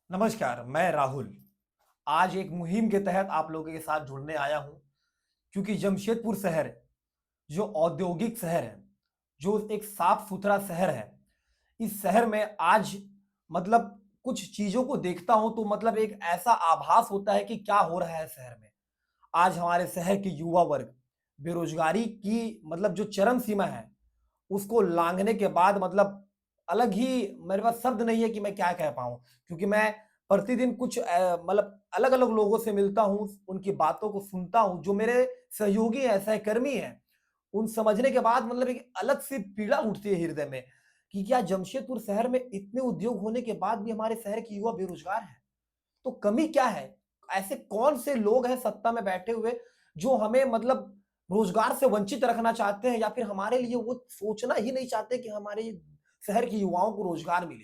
नमस्कार, मैं राहुल। आज एक मुहिम के तहत आप लोगों के साथ जुड़ने आया हूं, क्योंकि जमशेदपुर शहर जो औद्योगिक शहर है, जो एक साफ-सुथरा शहर है, इस शहर में आज मतलब कुछ चीज़ों को देखता हूं तो मतलब एक ऐसा आभास होता है कि क्या हो रहा है शहर में। आज हमारे शहर के युवा वर्ग बेरोज़गारी की मतलब जो चरम सीमा है, उसको लांघने के बाद मतलब अलग ही मेरे पास शब्द नहीं है कि मैं क्या कह पाऊँ। क्योंकि मैं प्रतिदिन कुछ मतलब अलग-अलग लोगों से मिलता हूँ, उनकी बातों को सुनता हूँ, जो मेरे सहयोगी हैं, सहकर्मी हैं। उन समझने के बाद मतलब एक अलग-सी पीड़ा उठती है हृदय में कि क्या जमशेदपुर शहर में इतने उद्योग होने के बाद भी हमारे शहर के युवा बेरोज़गार हैं? तो कमी क्या है? ऐसे कौन से लोग हैं सत्ता में बैठे हुए जो हमें मतलब रोजगार से वंचित रखना चाहते हैं या फिर हमारे लिए वो सोचना ही नहीं चाहते कि हमारे शहर के युवाओं को रोजगार मिले।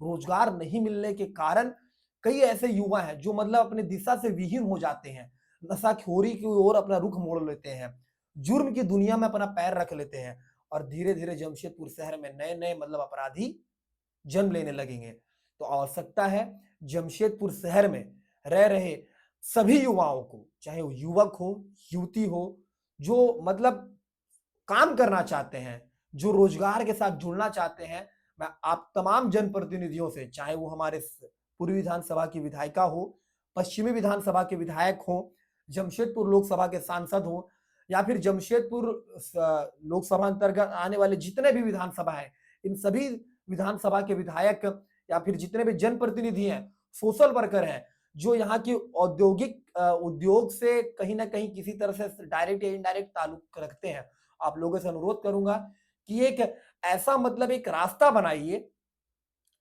रोजगार नहीं मिलने के कारण कई ऐसे युवा हैं जो मतलब अपनी दिशा से विहीन हो जाते हैं। नशाखोरी की ओर अपना रुख मोड़ लेते हैं। जुर्म की दुनिया में अपना पैर रख लेते हैं और धीरे-धीरे जमशेदपुर शहर में नए-नए मतलब अपराधी जन्म लेने लगेंगे। तो आवश्यकता है जमशेदपुर शहर में रह रहे सभी युवाओं को, चाहे वो युवक हो, युवती हो, जो मतलब काम करना चाहते हैं, जो रोजगार के साथ जुड़ना चाहते हैं, मैं आप तमाम जनप्रतिनिधियों से, चाहे वो हमारे पूर्वी विधानसभा की विधायिका हो, पश्चिमी विधानसभा के विधायक हों, जमशेदपुर लोकसभा के सांसद हों या फिर जमशेदपुर लोकसभा अंतर्गत आने वाले जितने भी विधानसभा हैं, इन सभी विधानसभा के विधायक या फिर जितने भी जनप्रतिनिधि हैं, सोशल वर्कर हैं, जो यहाँ की औद्योगिक उद्योग से कहीं न कहीं किसी तरह से डायरेक्ट या इनडायरेक्ट ताल्लुक रखते हैं। आप लोगों से अनुरोध करूँगा कि एक ऐसा मतलब एक रास्ता बनाइए,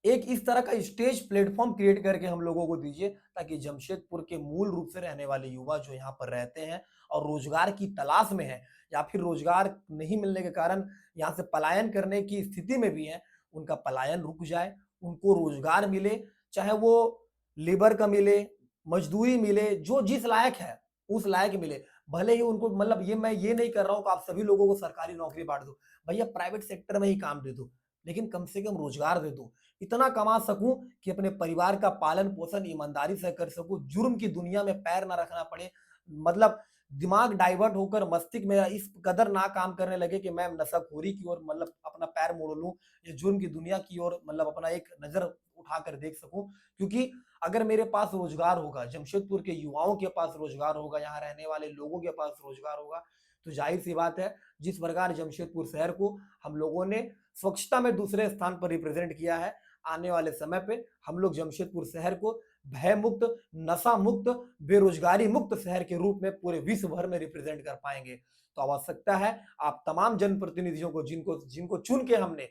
एक इस तरह का स्टेज प्लेटफ़ॉर्म क्रिएट करके हम लोगों को दीजिए, ताकि जमशेदपुर के मूल रूप से रहने वाले युवा जो यहाँ पर रहते हैं और रोज़गार की तलाश में हैं या फिर रोज़गार नहीं मिलने के कारण यहाँ से पलायन करने की स्थिति में भी हैं, उनका पलायन रुक जाए, उनको रोज़गार मिले, चाहे वो लेबर का मिले, मज़दूरी मिले, जो जिस लायक है, उस लायक मिले। भले ही उनको मतलब ये मैं ये नहीं कर रहा हूँ कि आप सभी लोगों को सरकारी नौकरी बाँट दो। भैया प्राइवेट सेक्टर में ही काम दे दो, लेकिन कम से कम रोज़गार दे दो। इतना कमा सकूँ कि अपने परिवार का पालन-पोषण ईमानदारी से कर सकूँ, जुर्म की दुनिया में पैर ना रखना पड़े। मतलब दिमाग डाइवर्ट होकर मस्तिष्क मेरा इस कदर ना काम करने लगे कि मैं नशाखोरी की ओर मतलब अपना पैर मोड़ लूँ, या जुर्म की दुनिया की ओर मतलब अपना एक नज़र उठाकर देख सकूँ। क्योंकि अगर मेरे पास रोज़गार होगा, जमशेदपुर के युवाओं के पास रोज़गार होगा, यहाँ रहने वाले लोगों के पास रोज़गार होगा, तो ज़ाहिर-सी बात है, जिस प्रकार जमशेदपुर शहर को हम लोगों ने स्वच्छता में दूसरे स्थान पर रिप्रेज़ेंट किया है, आने वाले समय पे हम लोग जमशेदपुर शहर को भय मुक्त, नशा मुक्त, बेरोजगारी मुक्त शहर के रूप में पूरे विश्व भर में रिप्रेजेंट कर पाएँगे। तो आवश्यकता है आप तमाम जनप्रतिनिधियों को जिनको जिनको चुन के हमने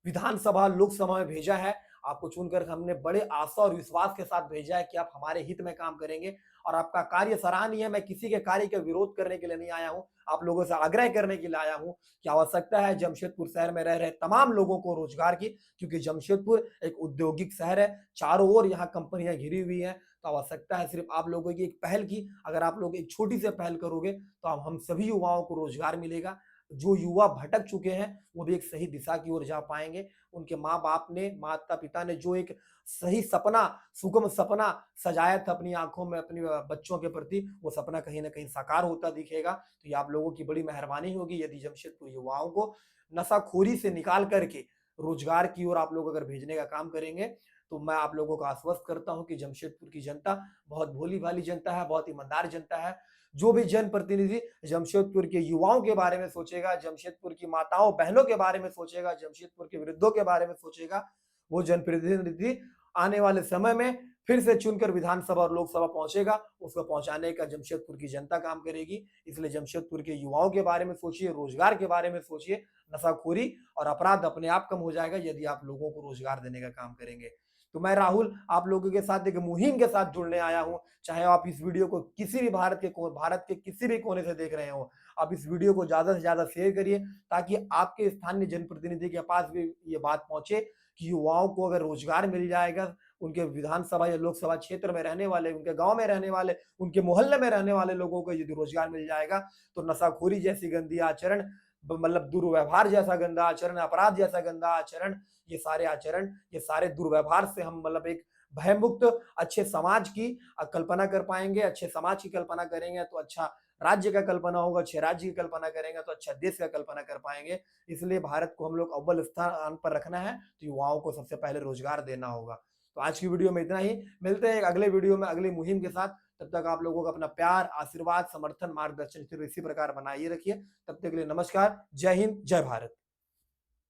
विधानसभा, लोकसभा में भेजा है, आपको चुनकर हमने बड़े आशा और विश्वास के साथ भेजा है कि आप हमारे हित में काम करेंगे और आपका कार्य सराहनीय है। मैं किसी के कार्य का विरोध करने के लिए नहीं आया हूँ, आप लोगों से आग्रह करने के लिए आया हूँ कि आवश्यकता है जमशेदपुर शहर में रह रहे तमाम लोगों को रोजगार की, क्योंकि जमशेदपुर एक औद्योगिक शहर है, चारों ओर यहाँ कंपनियाँ घिरी हुई हैं। तो आवश्यकता है सिर्फ आप लोगों की एक पहल की, अगर आप लोग एक छोटी सी पहल करोगे, तो अब हम सभी युवाओं को रोजगार मिलेगा। जो युवा भटक चुके हैं, वो भी एक सही दिशा की ओर जा पाएँगे। उनके माँ-बाप ने, माता-पिता ने जो एक सही सपना, सुगम सपना सजाया था अपनी आँखों में अपने बच्चों के प्रति, वो सपना कहीं न कहीं साकार होता दिखेगा। तो ये आप लोगों की बड़ी मेहरबानी होगी यदि जमशेदपुर युवाओं को नशाखोरी से निकाल कर के रोज़गार की ओर आप लोग अगर भेजने का काम करेंगे, तो मैं आप लोगों को आश्वस्त करता हूँ कि जमशेदपुर की जनता बहुत भोली-भाली जनता है, बहुत ईमानदार जनता है। जो भी जनप्रतिनिधि जमशेदपुर के युवाओं के बारे में सोचेगा, जमशेदपुर की माताओं-बहनों के बारे में सोचेगा, जमशेदपुर के वृद्धों के बारे में सोचेगा, वो जनप्रतिनिधि आने वाले समय में फिर से चुनकर विधानसभा और लोकसभा पहुँचेगा, उसको पहुँचाने का जमशेदपुर की जनता काम करेगी। इसलिए जमशेदपुर के युवाओं के बारे में सोचिए, रोज़गार के बारे में सोचिए, नशाखोरी और अपराध अपने आप कम हो जाएगा यदि आप लोगों को रोज़गार देने का काम करेंगे। तो मैं राहुल आप लोगों के साथ एक मुहिम के साथ जुड़ने आया हूँ। चाहे आप इस वीडियो को किसी भी भारत के किसी भी कोने से देख रहे हो, आप इस वीडियो को ज़्यादा से ज़्यादा शेयर करिए, ताकि आपके स्थानीय जनप्रतिनिधि के पास भी ये बात पहुँचे कि युवाओं को अगर रोज़गार मिल जाएगा, उनके विधानसभा या लोकसभा क्षेत्र में रहने वाले, उनके गाँव में रहने वाले, उनके मोहल्ले में रहने वाले लोगों को यदि रोज़गार मिल जाएगा, तो नशाखोरी जैसी गंदी आचरण मतलब दुर्व्यवहार जैसा गंदा आचरण, अपराध जैसा गंदा आचरण, ये सारे आचरण, ये सारे दुर्व्यवहार से हम मतलब एक भयमुक्त अच्छे समाज की कल्पना कर पाएंगे। अच्छे समाज की कल्पना करेंगे तो अच्छा राज्य का कल्पना होगा, अच्छे राज्य की कल्पना करेंगे तो अच्छा देश का कल्पना कर पाएंगे। इसलिए भारत को हम लोग अव्वल स्थान पर रखना है तो युवाओं को सबसे पहले रोजगार देना होगा। तो आज की वीडियो में इतना ही, मिलते हैं एक अगले वीडियो में अगली मुहिम के साथ। तब तक आप लोगों का अपना प्यार, आशीर्वाद, समर्थन, मार्गदर्शन फिर इसी प्रकार बनाइए रखिए। तब तक के लिए नमस्कार, जय हिंद, जय भारत।